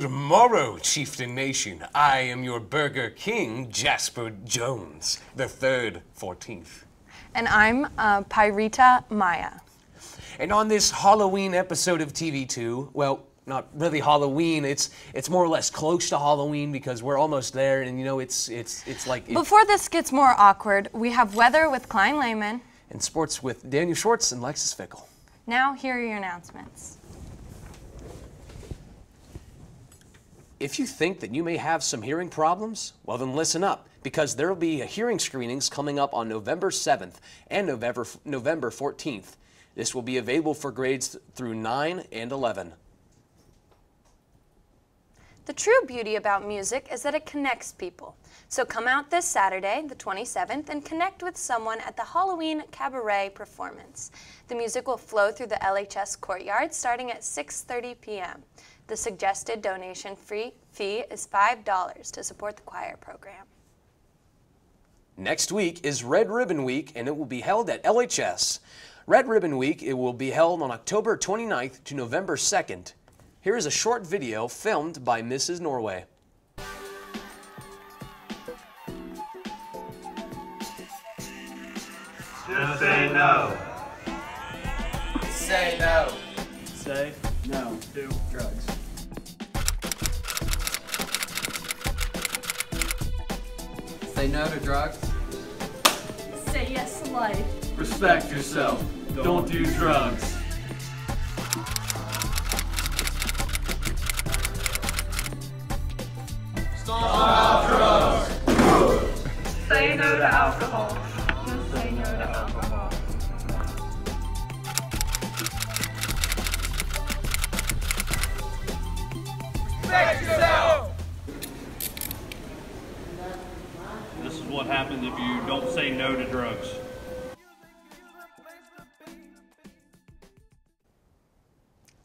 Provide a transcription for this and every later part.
Good morrow, Chieftain Nation. I am your Burger King, Jasper Jones, the 3rd 14th. And I'm Pyrita Maya. And on this Halloween episode of TV2, well, not really Halloween, it's more or less close to Halloween because we're almost there, and you know, it's like... Before this gets more awkward, we have weather with Klein Lehman. And sports with Daniel Schwartz and Lexus Fickle. Now, here are your announcements. If you think that you may have some hearing problems, well then listen up, because there will be hearing screenings coming up on November 7th and November 14th. This will be available for grades through 9 and 11. The true beauty about music is that it connects people. So come out this Saturday, the 27th, and connect with someone at the Halloween Cabaret performance. The music will flow through the LHS courtyard starting at 6:30 p.m. The suggested donation fee is $5 to support the choir program. Next week is Red Ribbon Week, and it will be held at LHS. Red Ribbon Week, it will be held on October 29th to November 2nd. Here is a short video filmed by Mrs. Norway. Just say no. Say no. Say no to drugs. Say no to drugs. Say yes to life. Respect yourself. Don't do drugs. Stop drugs. Say no to alcohol. Just say no to alcohol. Respect yourself. This is what happens if you don't say no to drugs.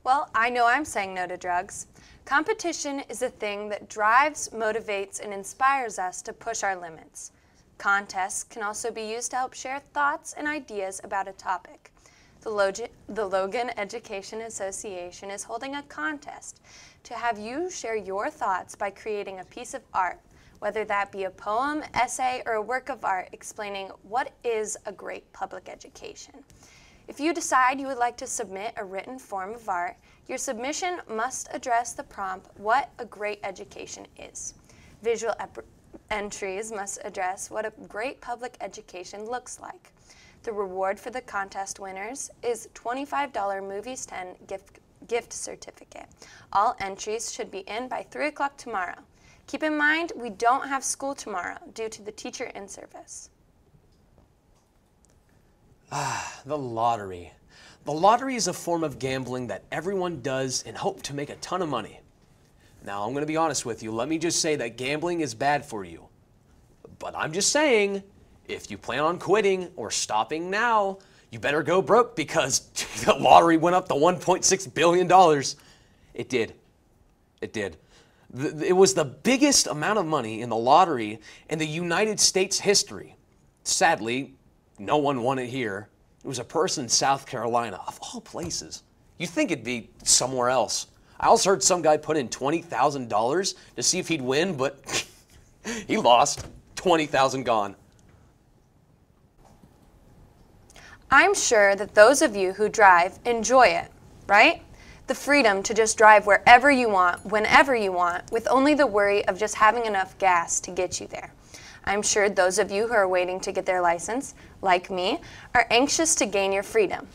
Well, I know I'm saying no to drugs. Competition is a thing that drives, motivates, and inspires us to push our limits. Contests can also be used to help share thoughts and ideas about a topic. The Logan Education Association is holding a contest to have you share your thoughts by creating a piece of art, whether that be a poem, essay, or a work of art explaining what is a great public education. If you decide you would like to submit a written form of art, your submission must address the prompt, what a great education is. Visual entries must address what a great public education looks like. The reward for the contest winners is $25 Movies 10 gift certificate. All entries should be in by 3 o'clock tomorrow. Keep in mind, we don't have school tomorrow due to the teacher in service. The lottery. The lottery is a form of gambling that everyone does in hope to make a ton of money. Now, I'm going to be honest with you. Let me just say that gambling is bad for you. But I'm just saying, if you plan on quitting or stopping now, you better go broke because the lottery went up to $1.6 billion. It did. It did. It was the biggest amount of money in the lottery in the United States history. Sadly, no one won it here. It was a person in South Carolina, of all places. You'd think it'd be somewhere else. I also heard some guy put in $20,000 to see if he'd win, but he lost. $20,000 gone. I'm sure that those of you who drive enjoy it, right? The freedom to just drive wherever you want, whenever you want, with only the worry of just having enough gas to get you there. I'm sure those of you who are waiting to get their license, like me, are anxious to gain your freedom.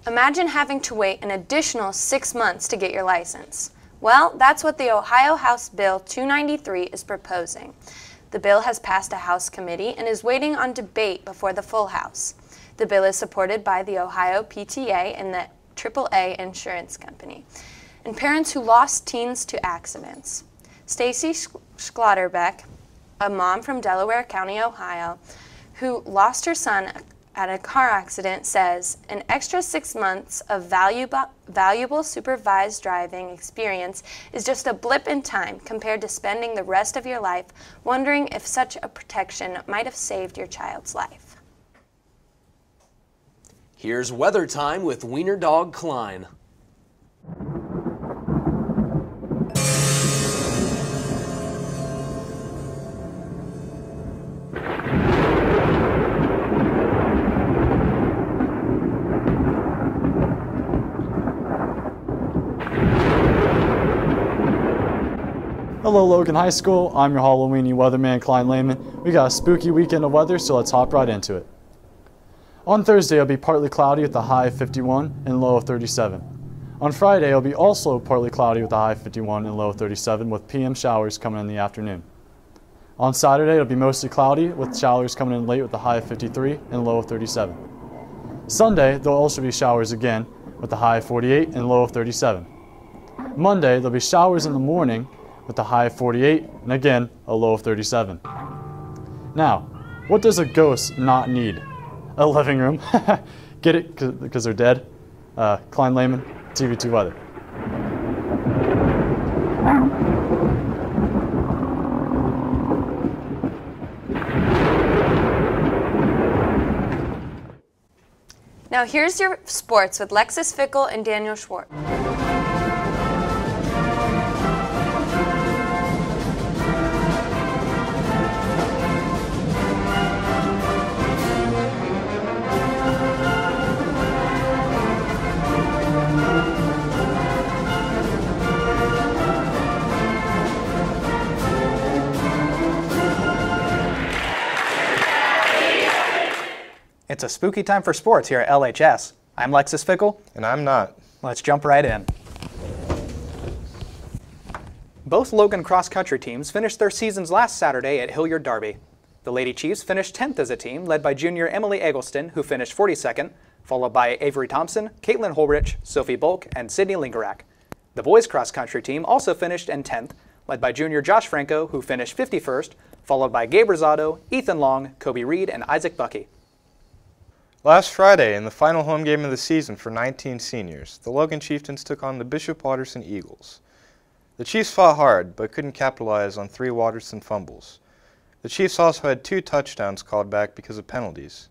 Imagine having to wait an additional 6 months to get your license. Well, that's what the Ohio House Bill 293 is proposing. The bill has passed a House committee and is waiting on debate before the full House. The bill is supported by the Ohio PTA and the AAA Insurance Company, and parents who lost teens to accidents. Stacy Schlotterbeck, a mom from Delaware County, Ohio, who lost her son at a car accident, says, an extra 6 months of valuable supervised driving experience is just a blip in time compared to spending the rest of your life wondering if such a protection might have saved your child's life. Here's weather time with Wiener Dog Klein. Hello Logan High School, I'm your Halloweeny weatherman Klein Lehman. We got a spooky weekend of weather, so let's hop right into it. On Thursday it'll be partly cloudy with a high of 51 and low of 37. On Friday it'll be also partly cloudy with a high of 51 and low of 37 with PM showers coming in the afternoon. On Saturday it'll be mostly cloudy with showers coming in late with a high of 53 and low of 37. Sunday there'll also be showers again with a high of 48 and low of 37. Monday there'll be showers in the morning with a high of 48 and again a low of 37. Now, what does a ghost not need? A living room. Get it? Because they're dead? Klein Lehman, TV2 Weather. Now here's your sports with Lexus Fickle and Daniel Schwartz. It's a spooky time for sports here at LHS. I'm Lexus Fickle. And I'm not. Let's jump right in. Both Logan cross-country teams finished their seasons last Saturday at Hilliard Derby. The Lady Chiefs finished 10th as a team, led by junior Emily Eggleston, who finished 42nd, followed by Avery Thompson, Caitlin Holrich, Sophie Bulk, and Sydney Lingerak. The boys cross-country team also finished in 10th, led by junior Josh Franco, who finished 51st, followed by Gabe Rosado, Ethan Long, Kobe Reed, and Isaac Bucky. Last Friday, in the final home game of the season for 19 seniors, the Logan Chieftains took on the Bishop Watterson Eagles. The Chiefs fought hard, but couldn't capitalize on 3 Watterson fumbles. The Chiefs also had 2 touchdowns called back because of penalties.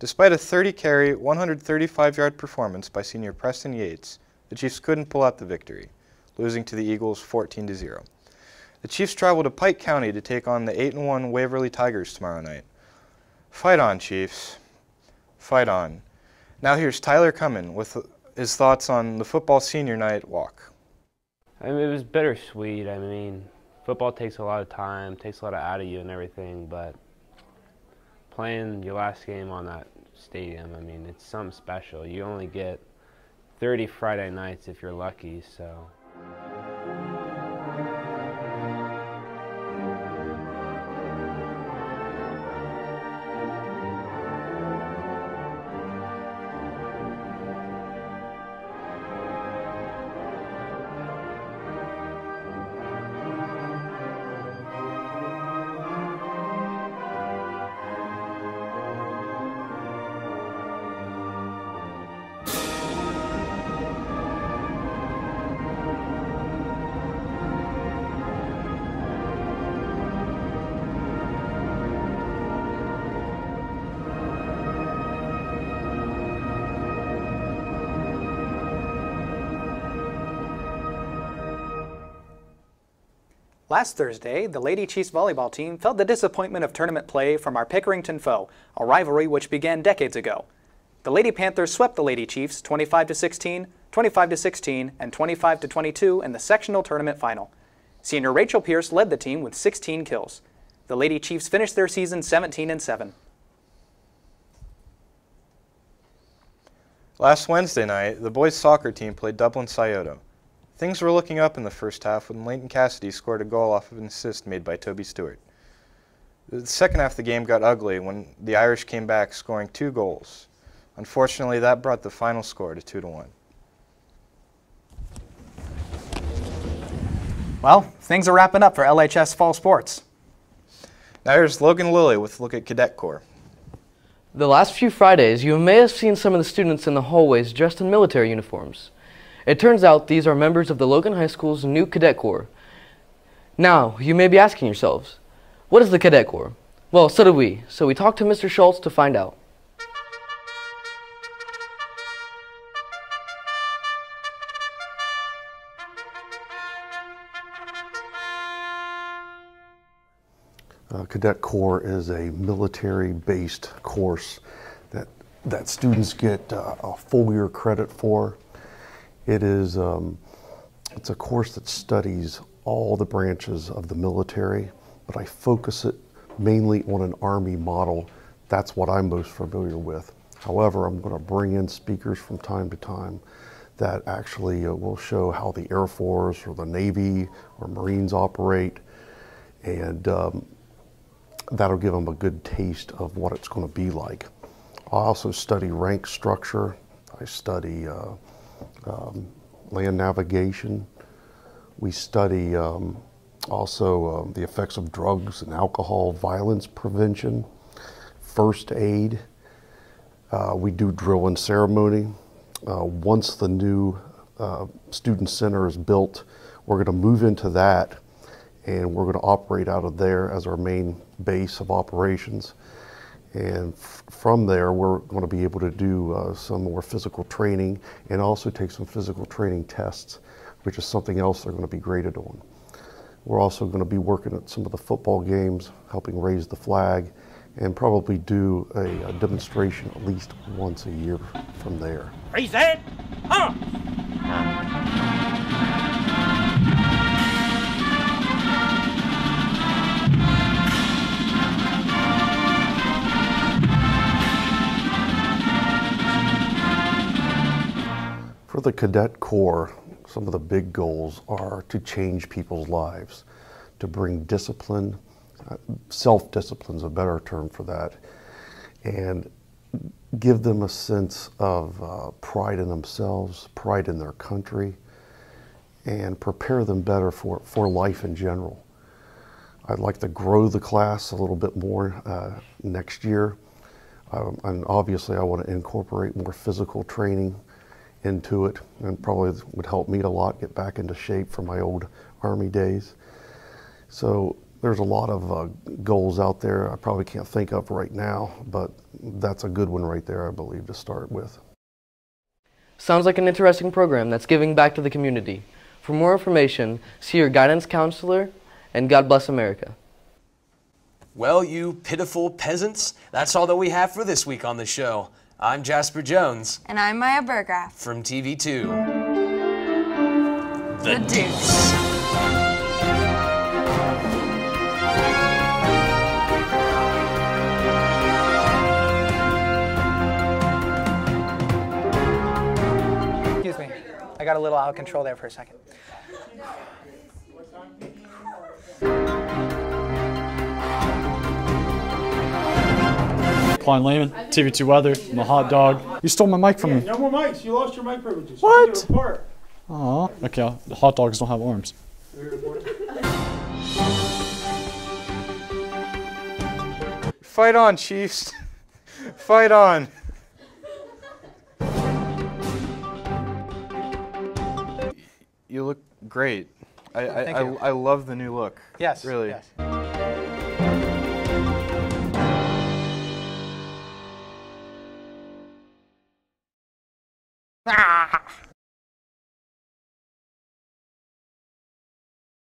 Despite a 30-carry, 135-yard performance by senior Preston Yates, the Chiefs couldn't pull out the victory, losing to the Eagles 14-0. The Chiefs travel to Pike County to take on the 8-1 Waverly Tigers tomorrow night. Fight on, Chiefs. Fight on. Now here's Tyler Cummin with his thoughts on the football senior night walk. I mean, it was bittersweet. I mean, football takes a lot of time, takes a lot out of you and everything, but playing your last game on that stadium, I mean, it's something special. You only get 30 Friday nights if you're lucky, so. Last Thursday, the Lady Chiefs volleyball team felt the disappointment of tournament play from our Pickerington foe, a rivalry which began decades ago. The Lady Panthers swept the Lady Chiefs 25-16, 25-16, and 25-22 in the sectional tournament final. Senior Rachel Pierce led the team with 16 kills. The Lady Chiefs finished their season 17-7. Last Wednesday night, the boys soccer team played Dublin Scioto. Things were looking up in the first half when Leighton Cassidy scored a goal off of an assist made by Toby Stewart. The second half of the game got ugly when the Irish came back scoring 2 goals. Unfortunately, that brought the final score to 2-1. Well, things are wrapping up for LHS fall sports. Now here's Logan Lilly with a look at Cadet Core. The last few Fridays, you may have seen some of the students in the hallways dressed in military uniforms. It turns out these are members of the Logan High School's new Cadet Corps. Now, you may be asking yourselves, what is the Cadet Corps? Well, so did we. So we talked to Mr. Schultz to find out. Cadet Core is a military-based course that students get a full year credit for. It is it's a course that studies all the branches of the military, but I focus it mainly on an Army model. That's what I'm most familiar with. However, I'm going to bring in speakers from time to time that actually will show how the Air Force or the Navy or Marines operate, and that'll give them a good taste of what it's going to be like. I also study rank structure. I study land navigation. We study also the effects of drugs and alcohol, violence prevention, first aid. We do drill and ceremony. Once the new student center is built, we're going to move into that, and we're going to operate out of there as our main base of operations. And from there, we're going to be able to do some more physical training and also take some physical training tests, which is something else they're going to be graded on. We're also going to be working at some of the football games, helping raise the flag, and probably do a demonstration at least once a year from there. Raise that! Huh! For the Cadet Corps, some of the big goals are to change people's lives, to bring discipline, self-discipline is a better term for that, and give them a sense of pride in themselves, pride in their country, and prepare them better for life in general. I'd like to grow the class a little bit more next year, and obviously I want to incorporate more physical training into it, and probably would help me a lot get back into shape from my old Army days. So there's a lot of goals out there I probably can't think of right now, but that's a good one right there, I believe, to start with. Sounds like an interesting program that's giving back to the community. For more information, see your guidance counselor, and God bless America. Well, you pitiful peasants, that's all that we have for this week on the show. I'm Jasper Jones. And I'm Maya Burgraff. From TV2. The Deuce. Excuse me, I got a little out of control there for a second. Klein Lehman, TV2 Weather, I'm a hot dog. You stole my mic from me. No more mics. You lost your mic privileges. What? Oh, okay. The hot dogs don't have arms. Fight on, Chiefs. Fight on. You look great. I love the new look. Yes. Really. Yes.